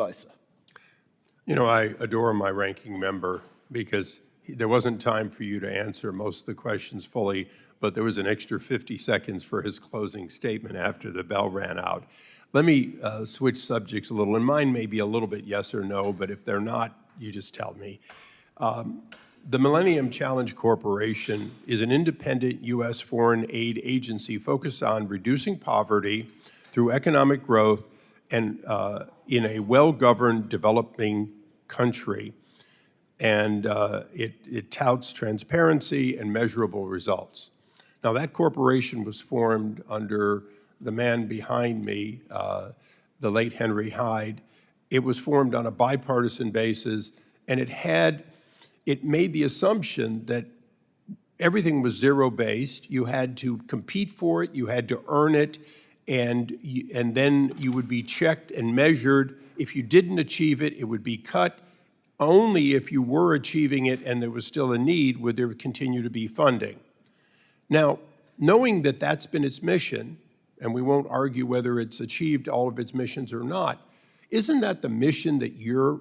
Issa. You know, I adore my ranking member because there wasn't time for you to answer most of the questions fully, but there was an extra 50 seconds for his closing statement after the bell ran out. Let me switch subjects a little, and mine may be a little bit yes or no, but if they're not, you just tell me. The Millennium Challenge Corporation is an independent U.S. foreign aid agency focused on reducing poverty through economic growth and in a well-governed developing country. And it touts transparency and measurable results. Now, that corporation was formed under the man behind me, the late Henry Hyde. It was formed on a bipartisan basis, and it made the assumption that everything was zero-based. You had to compete for it, you had to earn it, and then you would be checked and measured. If you didn't achieve it, it would be cut. Only if you were achieving it and there was still a need would there continue to be funding. Now, knowing that that's been its mission, and we won't argue whether it's achieved all of its missions or not, isn't that the mission that your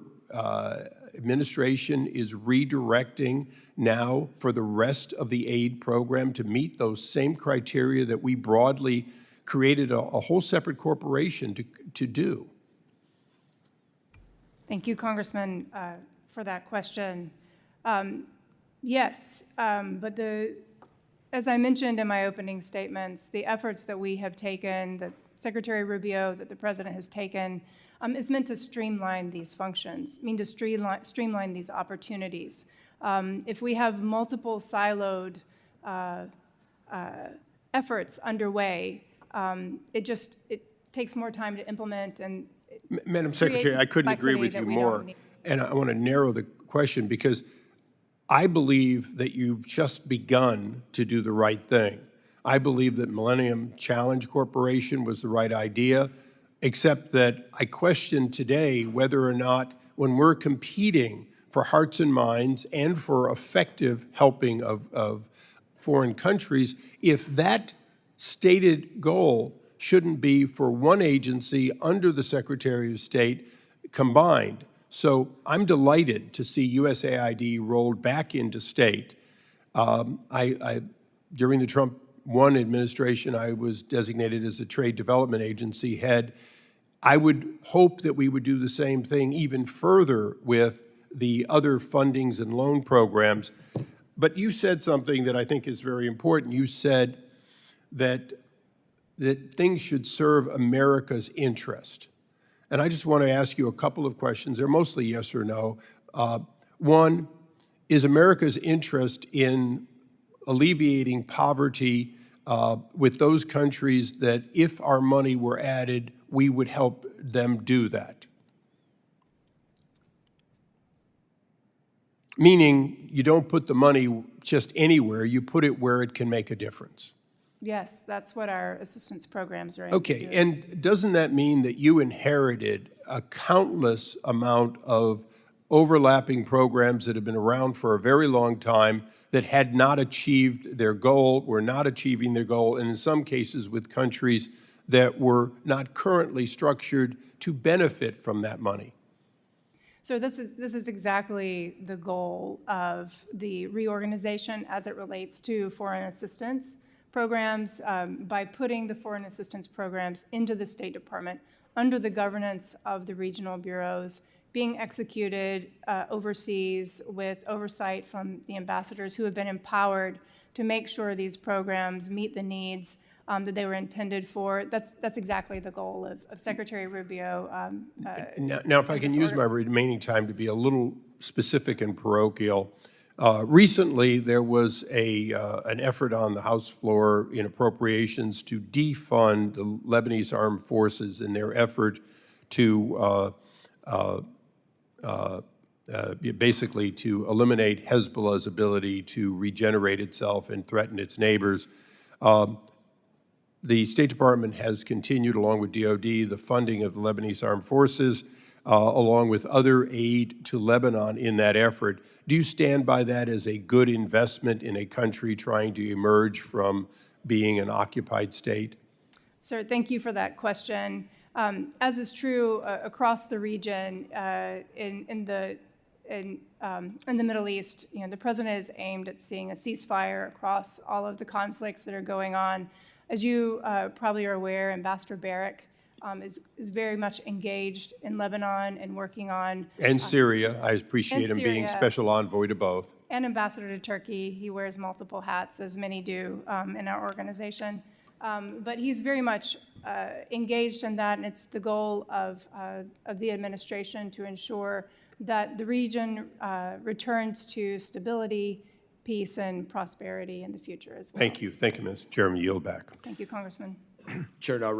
administration is redirecting now for the rest of the aid program to meet those same criteria that we broadly created a whole separate corporation to do? Thank you, Congressman, for that question. Yes, but as I mentioned in my opening statements, the efforts that we have taken, that Secretary Rubio, that the President has taken, is meant to streamline these functions, to streamline these opportunities. If we have multiple siloed efforts underway, it takes more time to implement, and Madam Secretary, I couldn't agree with you more. And I want to narrow the question because I believe that you've just begun to do the right thing. I believe that Millennium Challenge Corporation was the right idea, except that I question today whether or not, when we're competing for hearts and minds and for effective helping of foreign countries, if that stated goal shouldn't be for one agency under the Secretary of State combined. So I'm delighted to see USAID rolled back into state. During the Trump 1 administration, I was designated as a trade development agency head. I would hope that we would do the same thing even further with the other fundings and loan programs. But you said something that I think is very important. You said that things should serve America's interest. And I just want to ask you a couple of questions. They're mostly yes or no. One, is America's interest in alleviating poverty with those countries that if our money were added, we would help them do that? Meaning you don't put the money just anywhere, you put it where it can make a difference. Yes, that's what our assistance programs are aimed to do. Okay, and doesn't that mean that you inherited a countless amount of overlapping programs that have been around for a very long time that had not achieved their goal, were not achieving their goal, and in some cases with countries that were not currently structured to benefit from that money? So this is exactly the goal of the reorganization as it relates to foreign assistance programs, by putting the foreign assistance programs into the State Department under the governance of the regional bureaus, being executed overseas with oversight from the ambassadors who have been empowered to make sure these programs meet the needs that they were intended for. That's exactly the goal of Secretary Rubio. Now, if I can use my remaining time to be a little specific and parochial, recently, there was an effort on the House floor in appropriations to defund the Lebanese armed forces in their effort to basically to eliminate Hezbollah's ability to regenerate itself and threaten its neighbors. The State Department has continued, along with DOD, the funding of the Lebanese armed forces, along with other aid to Lebanon in that effort. Do you stand by that as a good investment in a country trying to emerge from being an occupied state? Sir, thank you for that question. As is true across the region, in the Middle East, the president is aimed at seeing a ceasefire across all of the conflicts that are going on. As you probably are aware, Ambassador Barrick is very much engaged in Lebanon and working on. And Syria. I appreciate him being Syria. special envoy to both. And ambassador to Turkey. He wears multiple hats, as many do in our organization. But he's very much engaged in that, and it's the goal of the administration to ensure that the region returns to stability, peace, and prosperity in the future as well. Thank you. Thank you, Mr. Chairman. Yield back. Thank you, Congressman. Chair now